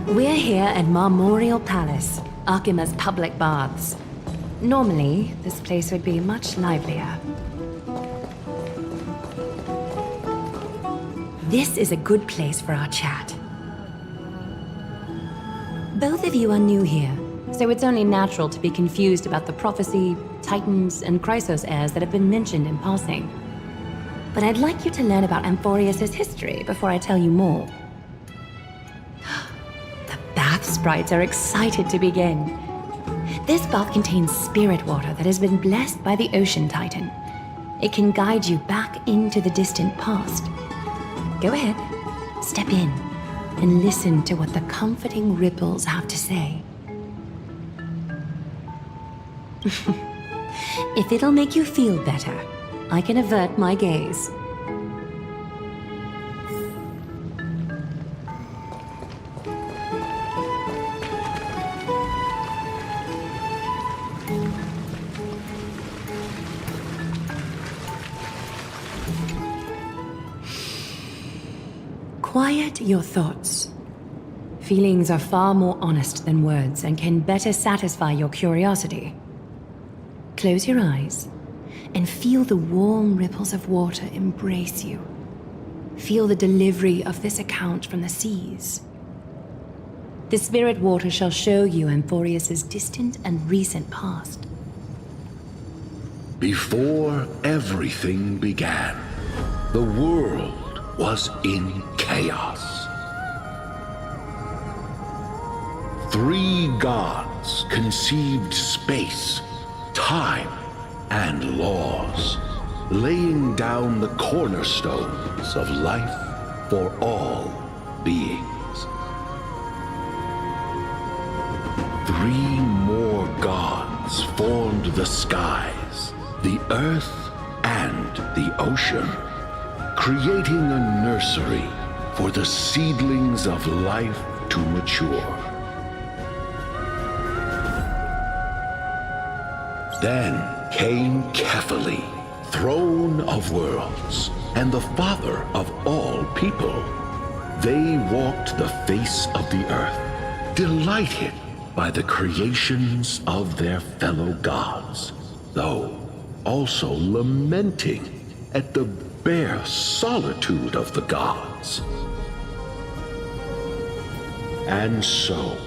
We're here at Marmoreal Palace, Arkima's public baths. Normally, this place would be much livelier. This is a good place for our chat. Both of you are new here, so it's only natural to be confused about the prophecy, titans, and Chrysos heirs that have been mentioned in passing. But I'd like you to learn about Amphorius' history before I tell you more. The bath sprites are excited to begin. This bath contains spirit water that has been blessed by the Ocean Titan. It can guide you back into the distant past. Go ahead, step in, and listen to what the comforting ripples have to say. If it'll make you feel better, I can avert my gaze. Quiet your thoughts. Feelings are far more honest than words and can better satisfy your curiosity. Close your eyes and feel the warm ripples of water embrace you. Feel the delivery of this account from the seas. The spirit water shall show you Amphorius' distant and recent past. Before everything began, the world was in chaos. Three gods conceived space, time, and laws, laying down the cornerstones of life for all beings. Three more gods formed the skies, the earth, and the ocean, creating a nursery for the seedlings of life to mature. Then came Kephalli, throne of worlds, and the father of all people. They walked the face of the earth, delighted by the creations of their fellow gods, though also lamenting at the bare solitude of the gods. And so,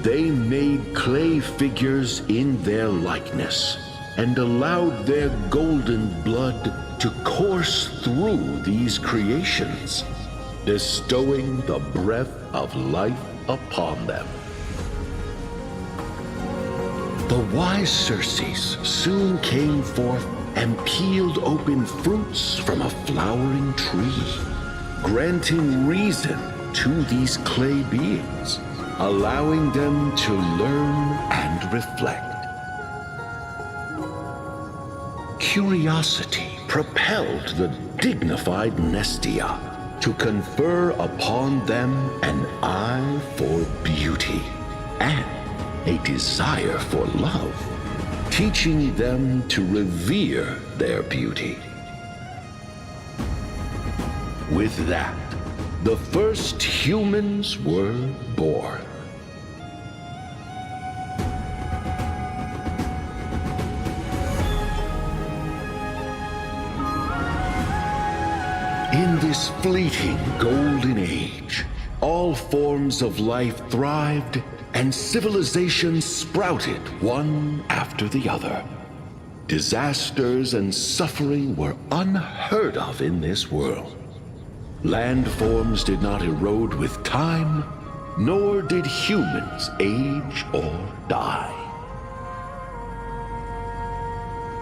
they made clay figures in their likeness, and allowed their golden blood to course through these creations, bestowing the breath of life upon them. The wise Circes soon came forth and peeled open fruits from a flowering tree, granting reason to these clay beings, allowing them to learn and reflect. Curiosity propelled the dignified Nestia to confer upon them an eye for beauty and a desire for love, teaching them to revere their beauty. With that, the first humans were born. In this fleeting golden age, all forms of life thrived and civilizations sprouted one after the other. Disasters and suffering were unheard of in this world. Landforms did not erode with time, nor did humans age or die.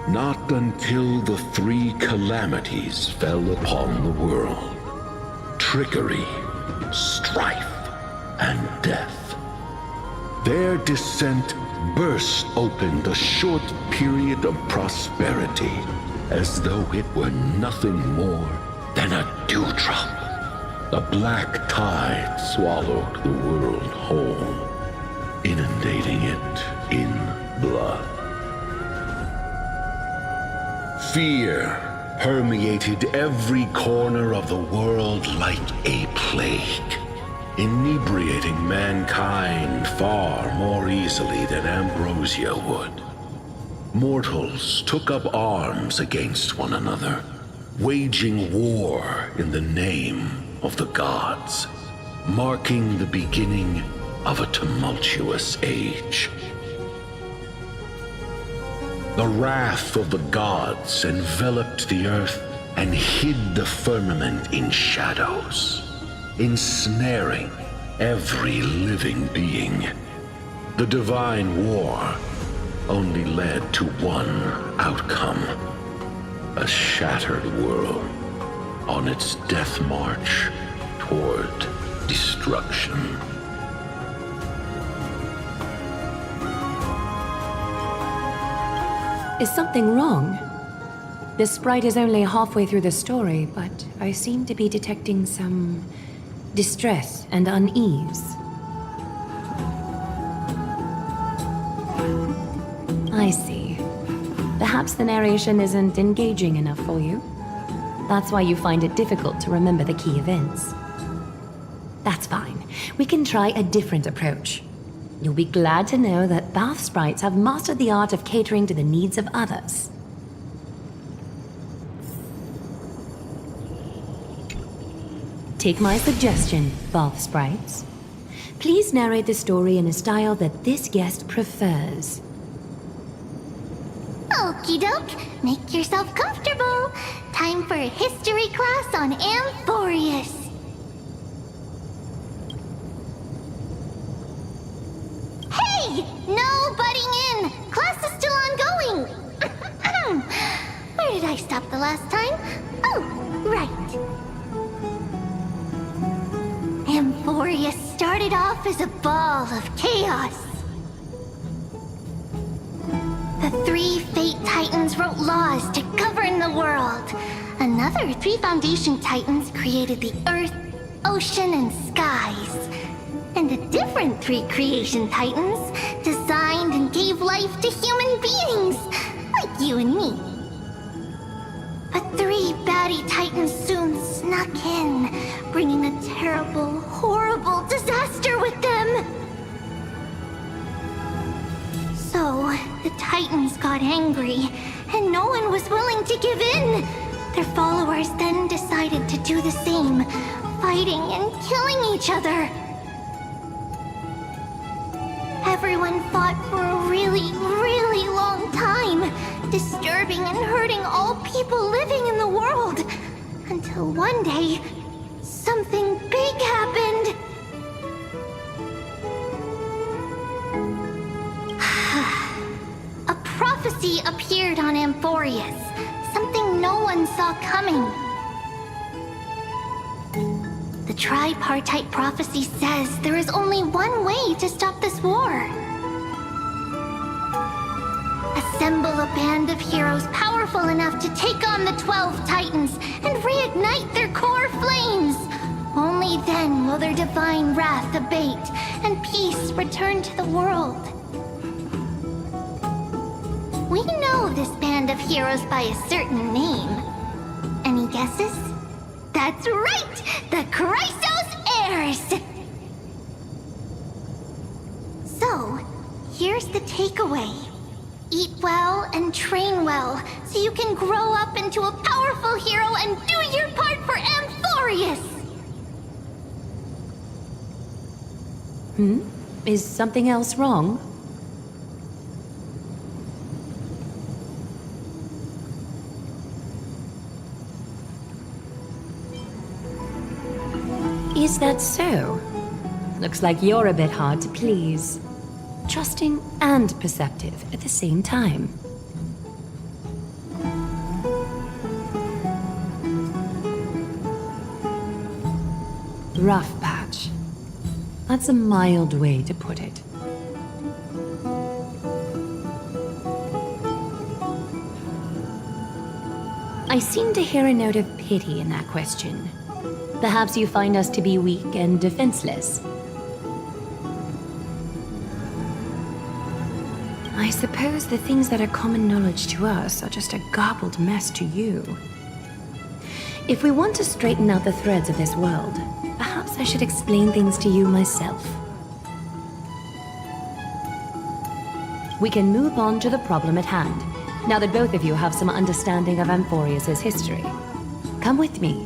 Not until the three calamities fell upon the world: trickery, strife, and death. Their descent burst open the short period of prosperity, as though it were nothing more than a dewdrop. The black tide swallowed the world whole, inundating it in blood. Fear permeated every corner of the world like a plague, inebriating mankind far more easily than ambrosia would. Mortals took up arms against one another, waging war in the name of the gods, marking the beginning of a tumultuous age. The wrath of the gods enveloped the earth and hid the firmament in shadows, ensnaring every living being. The divine war only led to one outcome: a shattered world on its death march toward destruction. Is something wrong? The sprite is only halfway through the story, but I seem to be detecting some distress and unease. I see. Perhaps the narration isn't engaging enough for you. That's why you find it difficult to remember the key events. That's fine. We can try a different approach. You'll be glad to know that Bath sprites have mastered the art of catering to the needs of others. Take my suggestion, Bath sprites. Please narrate the story in a style that this guest prefers. Okie doke, make yourself comfortable. Time for a history class on Amphorius. Hey! No butting in! Class is still ongoing! Where did I stop the last time? Oh, right. Amphorius started off as a ball of chaos. The 3 Fate Titans wrote laws to govern the world. Another 3 Foundation Titans created the earth, ocean, and skies. And the different 3 Creation Titans designed and gave life to human beings, like you and me. But 3 baddie Titans soon snuck in, bringing a terrible, horrible disaster with them. So, the Titans got angry, and no one was willing to give in. Their followers then decided to do the same, fighting and killing each other. Everyone fought for a really, really long time, disturbing and hurting all people living in the world. Until one day, something big happened. A prophecy appeared on Amphorius, something no one saw coming. The tripartite prophecy says there is only one way to stop this war. Assemble a band of heroes powerful enough to take on the 12 Titans and reignite their core flames. Only then will their divine wrath abate and peace return to the world. We know this band of heroes by a certain name. Any guesses? That's right! The Chrysos Heirs! So, here's the takeaway. Eat well and train well, so you can grow up into a powerful hero and do your part for Amphorius! Is something else wrong? Is that so? Looks like you're a bit hard to please. Trusting and perceptive at the same time. Rough patch. That's a mild way to put it. I seem to hear a note of pity in that question. Perhaps you find us to be weak and defenseless. I suppose the things that are common knowledge to us are just a garbled mess to you. If we want to straighten out the threads of this world, perhaps I should explain things to you myself. We can move on to the problem at hand, now that both of you have some understanding of Amphorius' history. Come with me.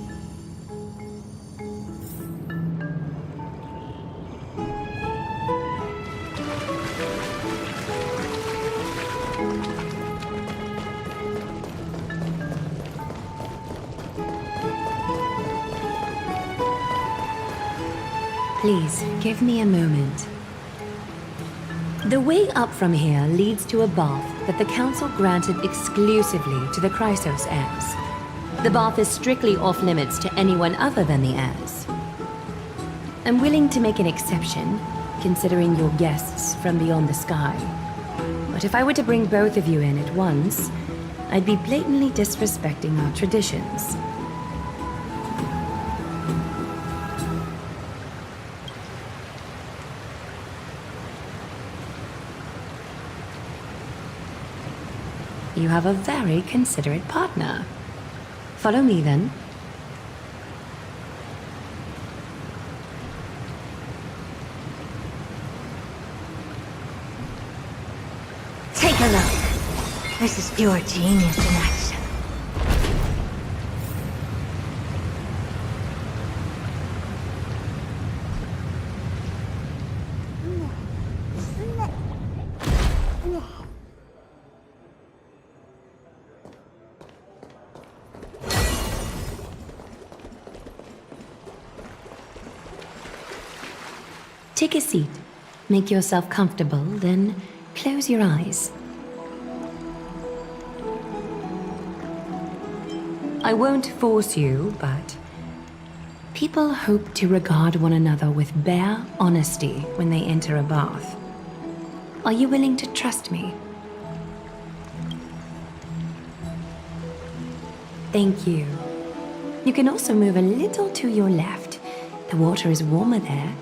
Please, give me a moment. The way up from here leads to a bath that the Council granted exclusively to the Chrysos heirs. The bath is strictly off-limits to anyone other than the heirs. I'm willing to make an exception, considering you're guests from beyond the sky. But if I were to bring both of you in at once, I'd be blatantly disrespecting our traditions. You have a very considerate partner. Follow me, then. Take a look. This is pure genius in action. Take a seat. Make yourself comfortable, then close your eyes. I won't force you, but people hope to regard one another with bare honesty when they enter a bath. Are you willing to trust me? Thank you. You can also move a little to your left. The water is warmer there.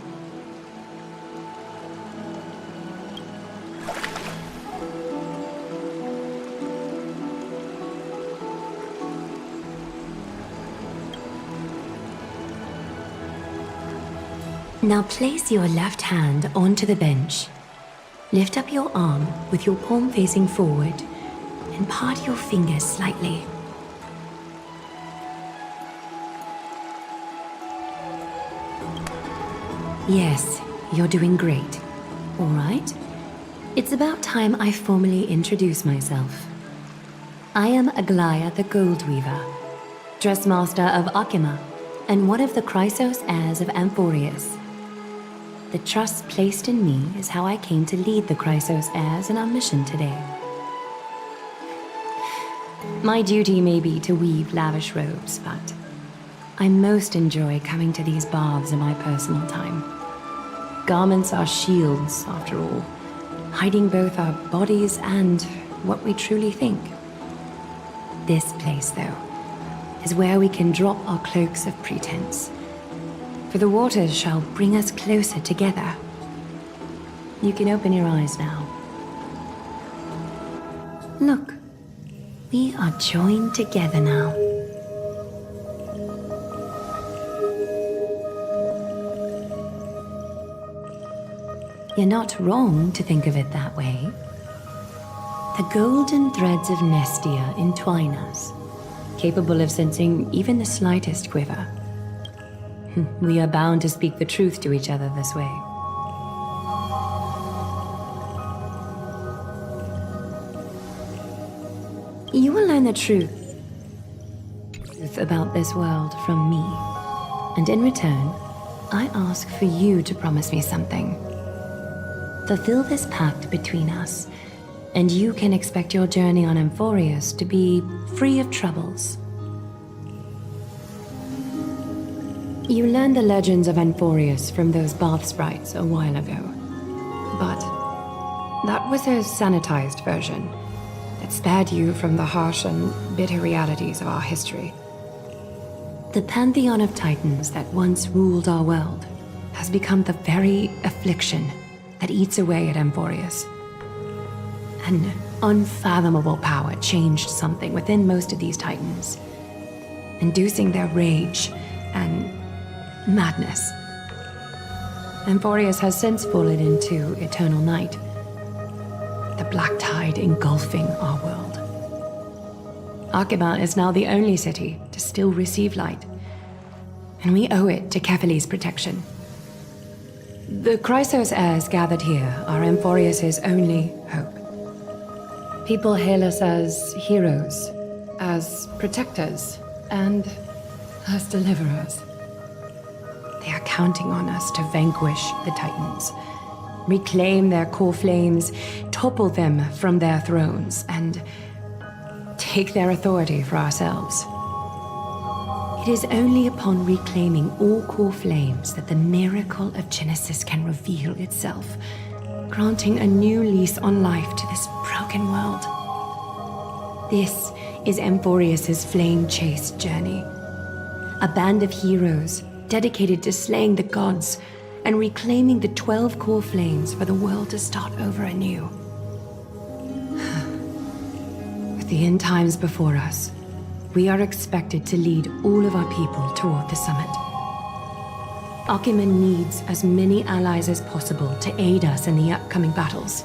Now place your left hand onto the bench. Lift up your arm with your palm facing forward and part your fingers slightly. Yes, you're doing great. All right. It's about time I formally introduce myself. I am Aglaya the Gold Weaver, Dressmaster of Akima, and one of the Chrysos heirs of Amphorius. The trust placed in me is how I came to lead the Chrysos heirs in our mission today. My duty may be to weave lavish robes, but I most enjoy coming to these baths in my personal time. Garments are shields, after all, hiding both our bodies and what we truly think. This place, though, is where we can drop our cloaks of pretense, for the waters shall bring us closer together. You can open your eyes now. Look, we are joined together now. You're not wrong to think of it that way. The golden threads of Nestia entwine us, capable of sensing even the slightest quiver. We are bound to speak the truth to each other this way. You will learn the truth about this world from me. And in return, I ask for you to promise me something. Fulfill this pact between us, and you can expect your journey on Amphorius to be free of troubles. You learned the legends of Amphorius from those bath sprites a while ago. But that was a sanitized version that spared you from the harsh and bitter realities of our history. The pantheon of titans that once ruled our world has become the very affliction that eats away at Amphorius. An unfathomable power changed something within most of these titans, inducing their rage and madness. Amphorius has since fallen into eternal night, the black tide engulfing our world. Arkhima is now the only city to still receive light, and we owe it to Kefali's protection. The Chrysos heirs gathered here are Amphorius' only hope. People hail us as heroes, as protectors, and as deliverers. They are counting on us to vanquish the Titans, reclaim their core flames, topple them from their thrones, and take their authority for ourselves. It is only upon reclaiming all core flames that the miracle of Genesis can reveal itself, granting a new lease on life to this broken world. This is Amphorius' Flame Chase journey. A band of heroes dedicated to slaying the gods and reclaiming the 12 core flames for the world to start over anew. With the end times before us, we are expected to lead all of our people toward the summit. Arkhima needs as many allies as possible to aid us in the upcoming battles.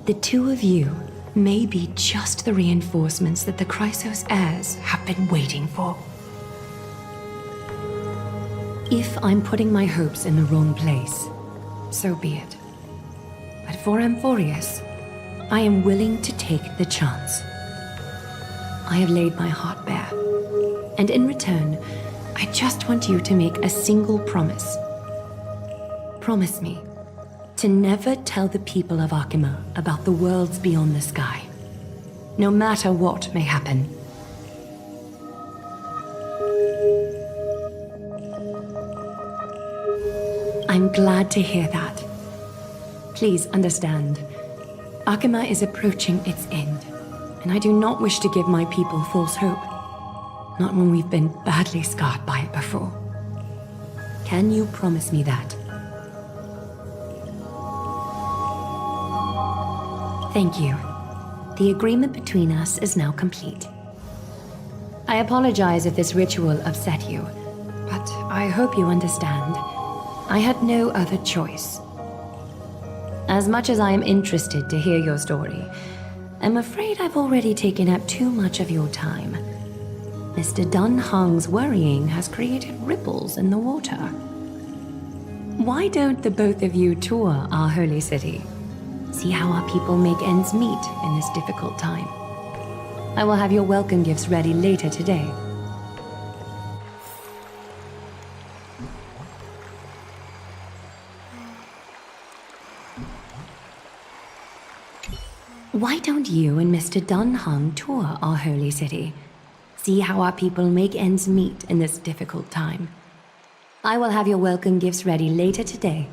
The two of you may be just the reinforcements that the Chrysos heirs have been waiting for. If I'm putting my hopes in the wrong place, so be it. But for Amphorius, I am willing to take the chance. I have laid my heart bare, and in return, I just want you to make a single promise. Promise me to never tell the people of Arkhima about the worlds beyond the sky, no matter what may happen. I'm glad to hear that. Please understand, Arkhima is approaching its end, and I do not wish to give my people false hope. Not when we've been badly scarred by it before. Can you promise me that? Thank you. The agreement between us is now complete. I apologize if this ritual upset you, but I hope you understand. I had no other choice. As much as I am interested to hear your story, I'm afraid I've already taken up too much of your time. Mr. Dunhung's worrying has created ripples in the water. Why don't the both of you tour our holy city? See how our people make ends meet in this difficult time. I will have your welcome gifts ready later today. Why don't you and Mr. Dunhung tour our holy city? See how our people make ends meet in this difficult time. I will have your welcome gifts ready later today.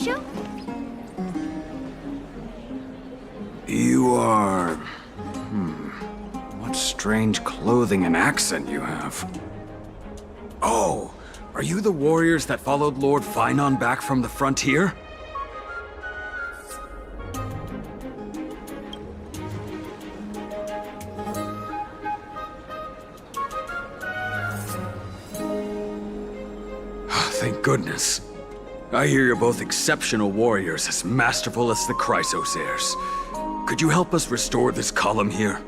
issue? You are... What strange clothing and accent you have. Oh, are you the warriors that followed Lord Finon back from the frontier? Thank goodness. I hear you're both exceptional warriors, as masterful as the Chrysos heirs. Could you help us restore this column here?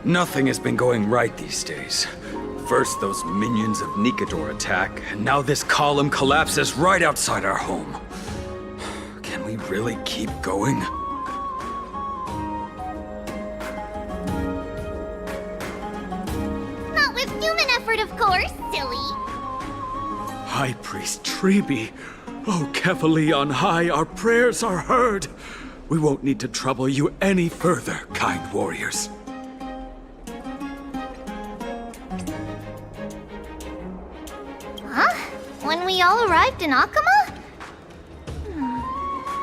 Nothing has been going right these days. First those minions of Nikador attack, and now this column collapses right outside our home. Can we really keep going? Not with human effort, of course, silly. High Priest Treeby, oh Kevali on high, our prayers are heard. We won't need to trouble you any further, kind warriors. Huh? When we all arrived in Akama?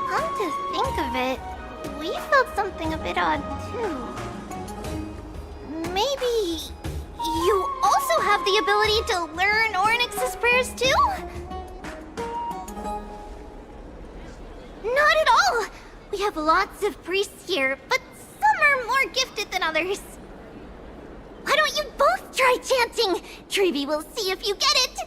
Come to think of it, we felt something a bit odd too. Maybe you also have the ability to learn Ornyx's prayers too? Not at all! We have lots of priests here, but some are more gifted than others. Why don't you both try chanting? Treeby will see if you get it!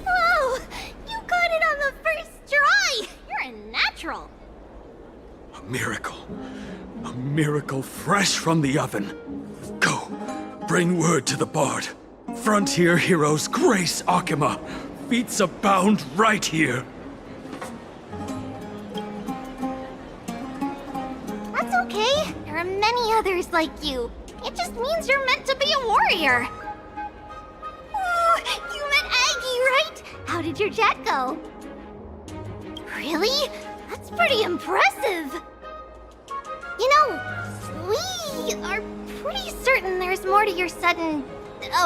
Whoa! You got it on the first try! You're a natural! A miracle. A miracle fresh from the oven. Go, bring word to the bard. Frontier heroes grace Akama. Feats abound right here. That's okay. There are many others like you. It just means you're meant to be a warrior. Oh, you met Aggie, right? How did your chat go? Really? That's pretty impressive. You know, we are pretty certain there's more to your sudden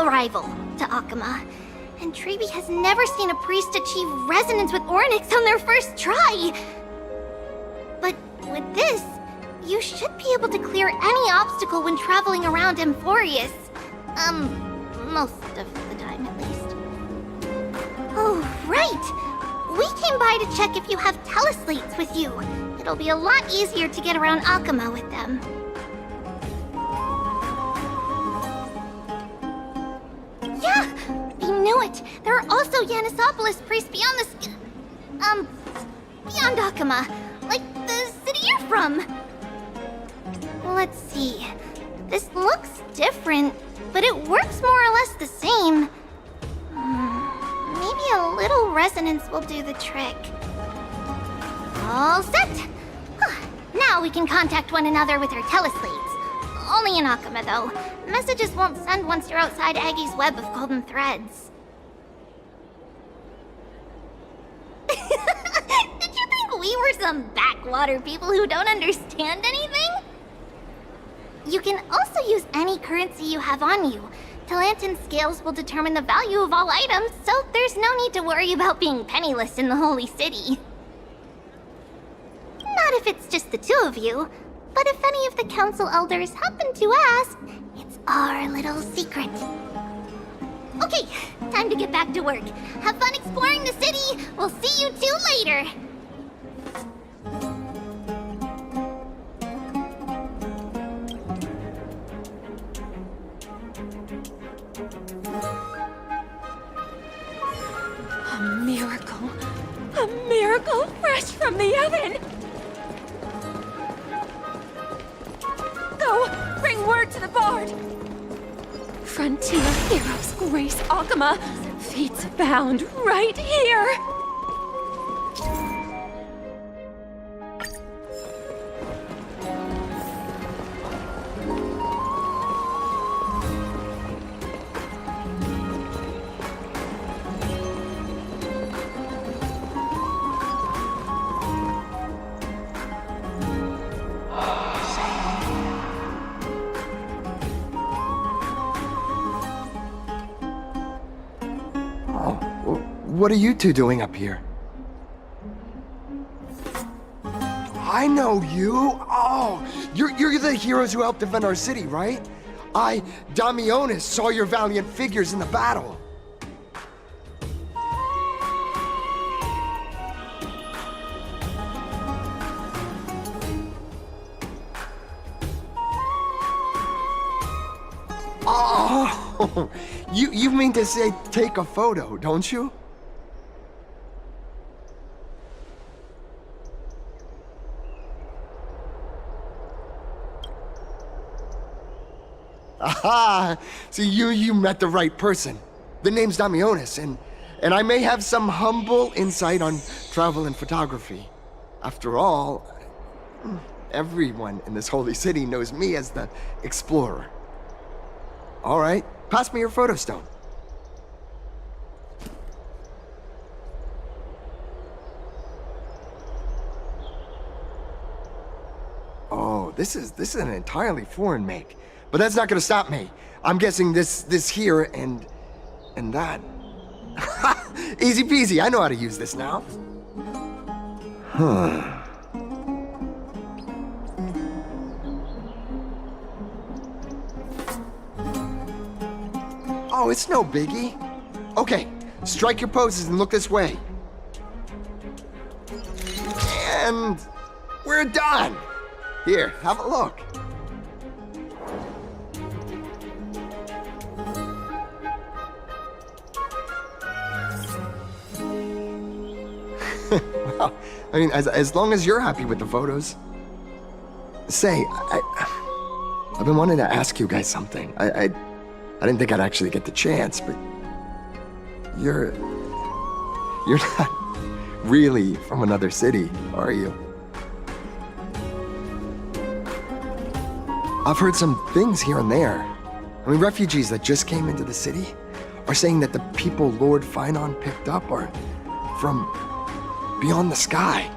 arrival to Akama. And Treeby has never seen a priest achieve resonance with Ornyx on their first try. But with this, you should be able to clear any obstacle when traveling around Emphorius. Most of the time at least. Oh, right! We came by to check if you have teleslates with you. It'll be a lot easier to get around Akama with them. Yeah! We knew it! There are also Yanisopolis priests beyond the beyond Akama. Like the city you're from. Let's see. This looks different, but it works more or less the same. Maybe a little resonance will do the trick. All set! Now we can contact one another with our teleslates. Only in Akama, though. Messages won't send once you're outside Aggie's web of golden threads. Did you think we were some backwater people who don't understand anything? You can also use any currency you have on you. Talantan scales will determine the value of all items, so there's no need to worry about being penniless in the Holy City. Not if it's just the two of you, but if any of the council elders happen to ask, it's our little secret. Okay, time to get back to work. Have fun exploring the city. We'll see you two later. A miracle. A miracle fresh from the oven. Go, bring word to the bard. Frontier heroes grace Akama. Feats abound right here. What are you two doing up here? I know you! Oh, you're the heroes who helped defend our city, right? Damionis, saw your valiant figures in the battle. Oh, you mean to say take a photo, don't you? Aha! So you met the right person. The name's Damionis, and I may have some humble insight on travel and photography. After all, everyone in this holy city knows me as the explorer. All right, pass me your photo stone. Oh, this is an entirely foreign make. But that's not gonna stop me. I'm guessing this here and that. Easy peasy, I know how to use this now. Huh. Oh, it's no biggie. Okay, strike your poses and look this way. And we're done. Here, have a look. Well, I mean, as long as you're happy with the photos. Say, I've been wanting to ask you guys something. I didn't think I'd actually get the chance, but you're not really from another city, are you? I've heard some things here and there. I mean, refugees that just came into the city are saying that the people Lord Finon picked up are from beyond the sky.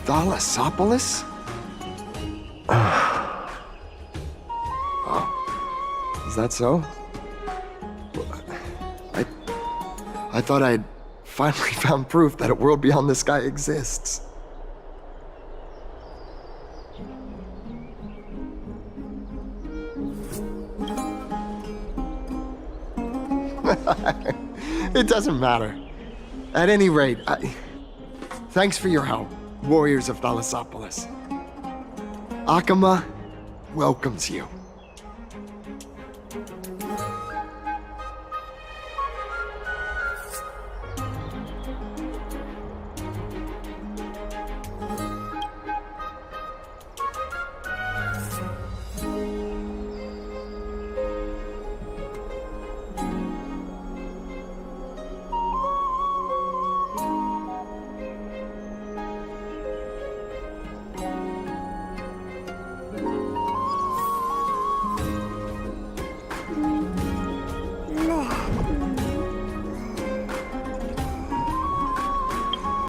Thalassopolis? Oh, is that so? I thought I'd finally found proof that a world beyond the sky exists. It doesn't matter. At any rate, thanks for your help, warriors of Thalassopolis. Akama welcomes you.